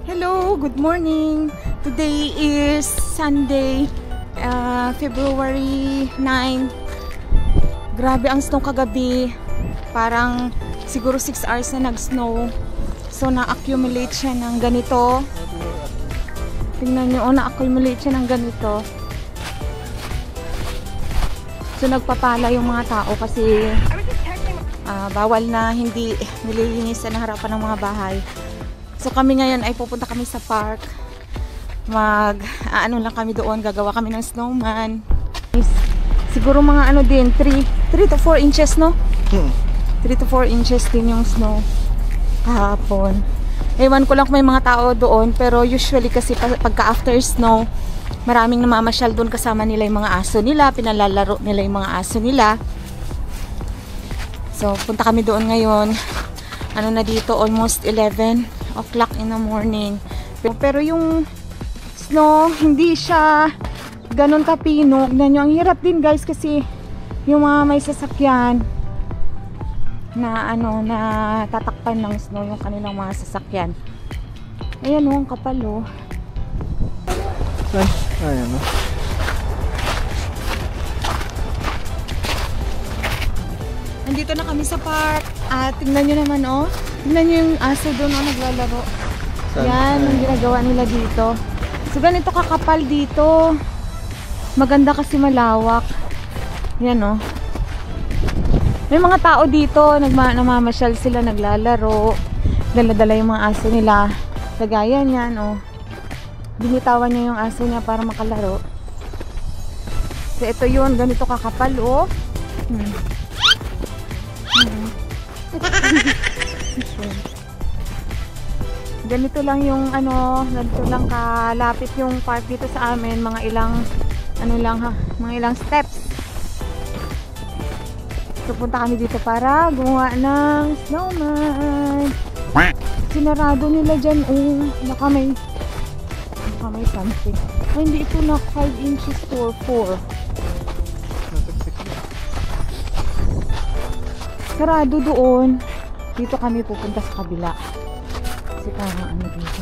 Hello, good morning. Today is Sunday, February 9. Grabe ang snow kagabi. Parang siguro 6 hours na nag-snow. So na-accumulate siya ng ganito. Tingnan nyo, na-accumulate siya ng ganito. So nagpapala yung mga tao kasi bawal na hindi nililinisan na harapan ng mga bahay. So kami ngayon ay pupunta kami sa park. Ano lang kami doon, gagawa kami ng snowman. Siguro mga ano din, 3 to 4 inches, no? 3 to 4 inches din yung snow kahapon. Ewan ko lang kung may mga tao doon, pero usually kasi pagka after snow, maraming namamasyal doon, kasama nila yung mga aso nila, pinalalaro nila yung mga aso nila. So punta kami doon ngayon. Ano na dito, almost 11 o'clock in the morning. Pero yung snow, hindi siya ganun kapino. Tignan nyo, ang hirap din guys kasi yung mga may sasakyan na na tatakpan ng snow yung kanilang mga sasakyan. Ayan o, ang kapal o. Ayan o. Nandito na kami sa park. Tingnan nyo naman o. Tingnan nyo yung aso doon o, naglalaro. Yan, ang ginagawa nila dito. So ganito kakapal dito. Maganda kasi malawak. Yan o. May mga tao dito, namamasyal sila, naglalaro. Dala-dala yung mga aso nila. Kagaya niyan o. Binitawan niya yung aso niya para makalaro. So ito yun, ganito kakapal o. Ganito lang yung ganito lang kalapit yung park dito sa amin, mga ilang mga ilang steps. So punta kami dito para gumawa ng snowman. Sinarado nila dyan, baka may something. Ay, hindi ito na 5 inches or 4. Sarado doon. Dito kami pupunta sa kabila. Kasi parang dito.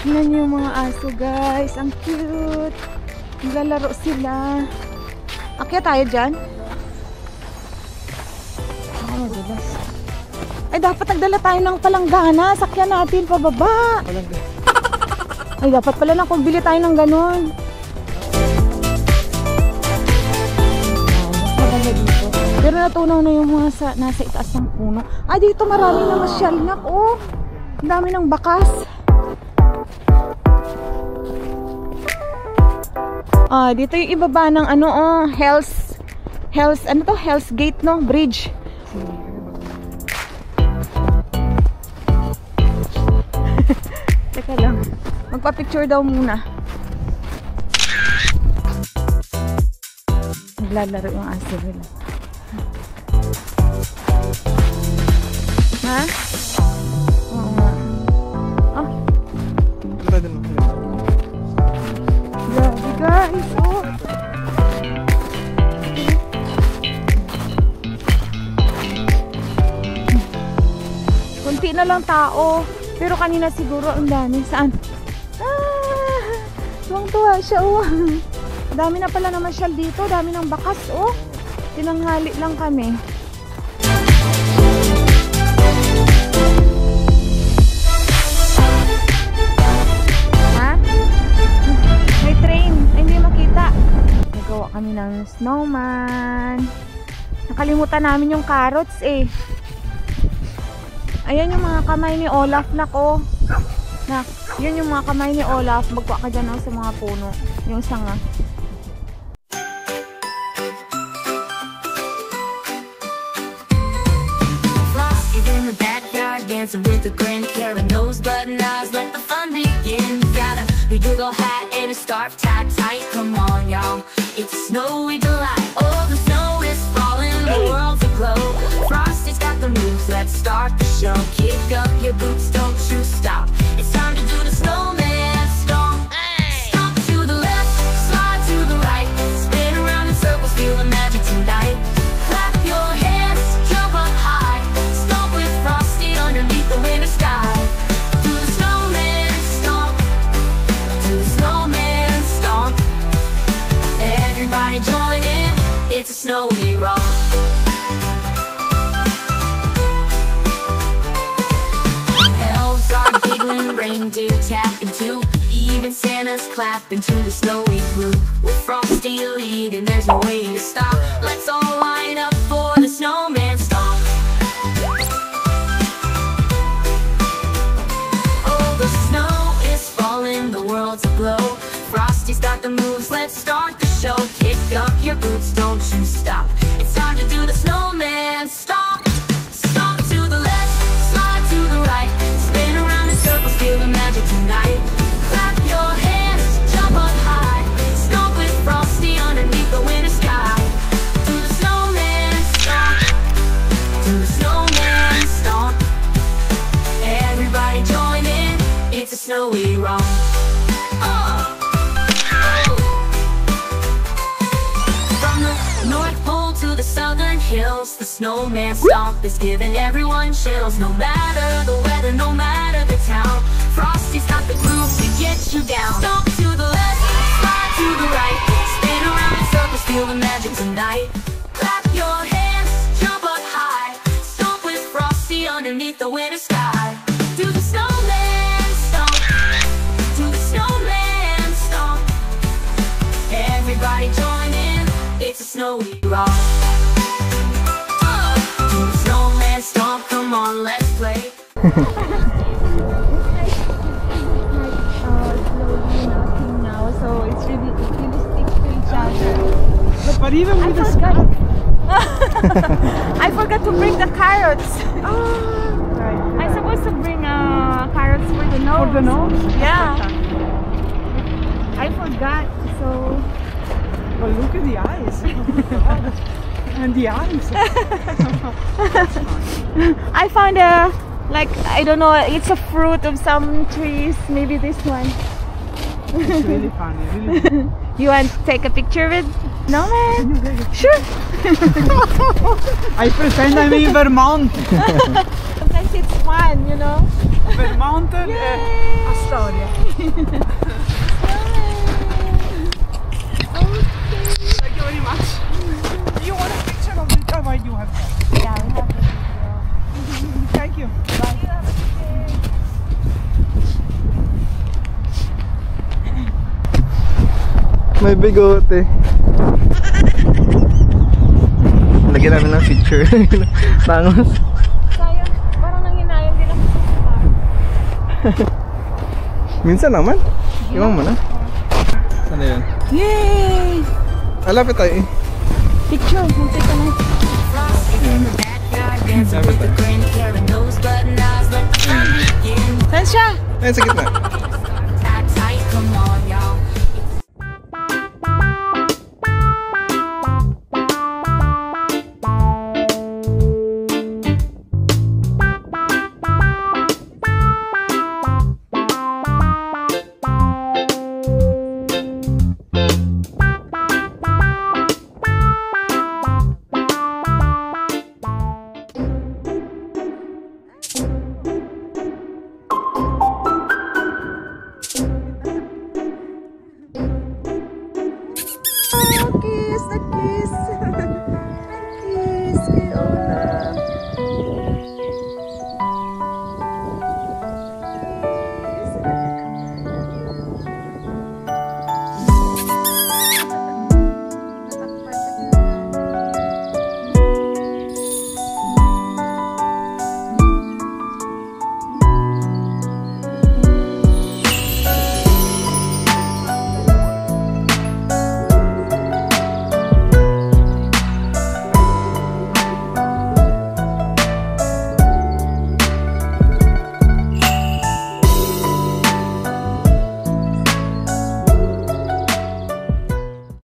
Tingnan niyo yung mga aso guys. Ang cute. Naglalaro sila. Akyat tayo dyan. Madulas. Ay, dapat nagdala tayo ng palanggana. Sakyan natin pababa. Ay, dapat pala na kung bili tayo ng ganun. Maganda dito. Pero natunaw na yung mga nasa itaas ng puno. Dito maraming namasyal na. Ang dami ng bakas. Dito yung ibaba ng Hell's Gate, no? Bridge. Teka lang. Magpa-picture daw muna. Naglalaro yung aso nila. Ha? Oo nga. Grabe guys, konti na lang tao. Pero kanina siguro ang dami. Saan? Tuwang-tuwa siya, Dami na pala namasyal dito. Dami ng bakas, Tinanghali lang kami. Nagawa kami ng snowman. Nakalimutan namin yung carrots Ayan yung mga kamay ni Olaf, nako. Yun yung mga kamay ni Olaf. Magkuha ka dyan sa mga puno. Yung sanga. Frosty in the backyard, dancing with the grandparent nose button eyes. Let the fun begin. Got a Google hat and a scarf tied tight. Come on, y'all. It's a snowy delight. Oh, the snow is falling, the world's aglow. Frosty's got the moves, let's start the show. Kick up your boots, don't you stop. It's time to do the snowman stomp. Stomp to the left, slide to the right. Spin around in circles, feel the magic tonight. Clap your hands, jump up high. Stomp with Frosty underneath the winter sky. Do the snowman stomp. reindeer tapping too. Even Santa's clapping to the snowy blue. With Frosty leading, there's no way to stop. Let's all line up for the snowman stomp. Oh, the snow is falling, the world's aglow. Frosty's got the moves, let's start the show. Kick up your boots, don't you stop. It's time to do the snowman stomp. Stomp to the left, slide to the right. Spin around in circles, feel the magic tonight. Clap your hands, jump up high. Stomp with Frosty underneath the winter sky. Do the snowman stomp. Do the snowman stomp. Everybody join in, it's a snowy romp. From the North Pole to the southern hills, the snowman stomp is giving everyone chills. No matter the weather, no matter the town, Frosty's got the groove to get you down. Stomp to the left, slide to the right. Spin around in circles, feel the magic tonight. Clap your hands, jump up high. Stomp with Frosty underneath the winter sky. Do the snowman stomp. Do the snowman stomp. Everybody join in, it's a snowy romp. Do the snowman stomp, come on, let's play. Now, so it's really stick to each other. But even with the I forgot to bring the carrots. right. I'm supposed to bring carrots for the nose. For the nose? Yeah. I forgot. So Well, look at the eyes. Oh my God. And the eyes. I found a, like, I don't know, it's a fruit of some trees. Maybe this one. It's really funny. Really. You want to take a picture with? No, man. Sure. I pretend I'm in Vermont. Sometimes it's fun, you know. Vermont è a storia. Thank you very much. Do you want a picture of it? Oh, why do you have that? Yeah, we have this. Thank you. Bye. May bigote. Lagyan namin ng picture. Tangos. Sayang, parang nanginayang din ako sa car. Minsan naman. Iwan mo na. Ano yun? Yay! Alapit tayo eh. Picture, muntik ka na. Frosty in the backyard, dancing with the grandparent nose button eyes. Let the fun begin. Saan siya? Ayun sa gitna.